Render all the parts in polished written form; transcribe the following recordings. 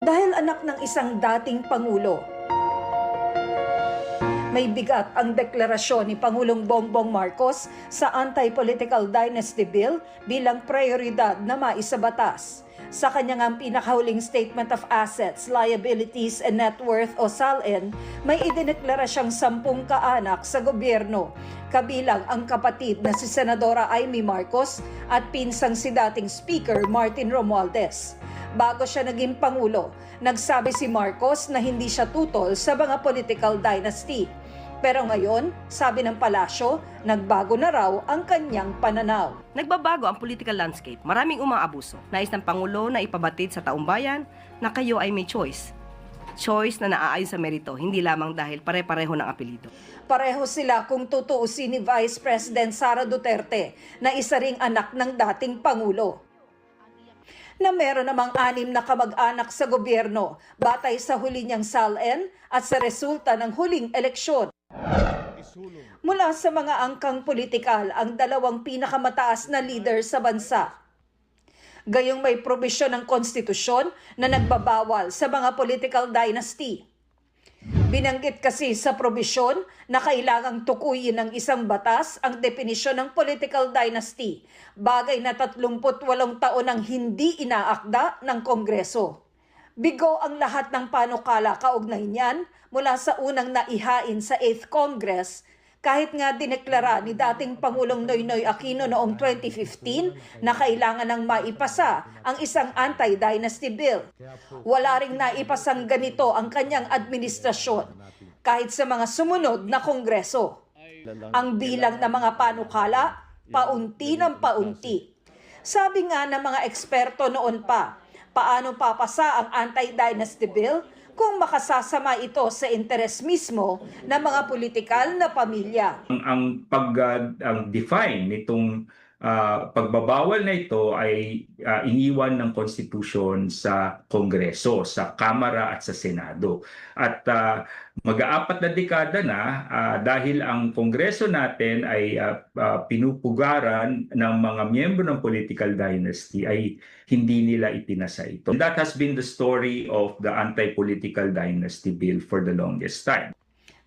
Dahil anak ng isang dating Pangulo. May bigat ang deklarasyon ni Pangulong Bongbong Marcos sa Anti-Political Dynasty Bill bilang prioridad na maisabatas. Sa kanyang pinakahuling Statement of Assets, Liabilities and Net Worth o SALN, may idineklara siyang 10 kaanak sa gobyerno, kabilang ang kapatid na si Senadora Amy Marcos at pinsang si dating Speaker Martin Romualdez. Bago siya naging Pangulo, nagsabi si Marcos na hindi siya tutol sa mga political dynasty. Pero ngayon, sabi ng palasyo, nagbago na raw ang kanyang pananaw. Nagbabago ang political landscape. Maraming umaabuso. Nais ng Pangulo na ipabatid sa taong bayan na kayo ay may choice. Choice na naaayon sa merito, hindi lamang dahil pare-pareho ng apelido. Pareho sila kung tutuusin ni Vice President Sara Duterte na isa ring anak ng dating Pangulo. Na meron namang 6 na kamag-anak sa gobyerno batay sa huli niyang SALN at sa resulta ng huling eleksyon. Mula sa mga angkang politikal ang 2 pinakamataas na leader sa bansa. Gayong may probisyon ng konstitusyon na nagbabawal sa mga political dynasty. Binanggit kasi sa probisyon na kailangang tukuyin ng isang batas ang definisyon ng political dynasty, bagay na 38 taon ang hindi inaakda ng Kongreso. Bigo ang lahat ng panukala kaugnay niyan mula sa unang naihain sa 8th Congress, kahit nga dineklara ni dating Pangulong Noynoy Aquino noong 2015 na kailangan ng maipasa ang isang anti-dynasty bill. Wala ring naipasang ganito ang kanyang administrasyon kahit sa mga sumunod na kongreso. Ang bilang ng mga panukala, paunti ng paunti. Sabi nga ng mga eksperto noon pa, paano papasa ang anti-dynasty bill kung makasasama ito sa interes mismo ng mga politikal na pamilya. Ang pag-define nitong pagbabawal na ito ay iniwan ng Constitution sa Kongreso, sa Kamara at sa Senado. At mag-aapat na dekada na dahil ang Kongreso natin ay pinupugaran ng mga miyembro ng political dynasty ay hindi nila ipinasa ito. And that has been the story of the Anti-Political Dynasty Bill for the longest time.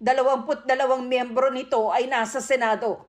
22 miyembro nito ay nasa Senado.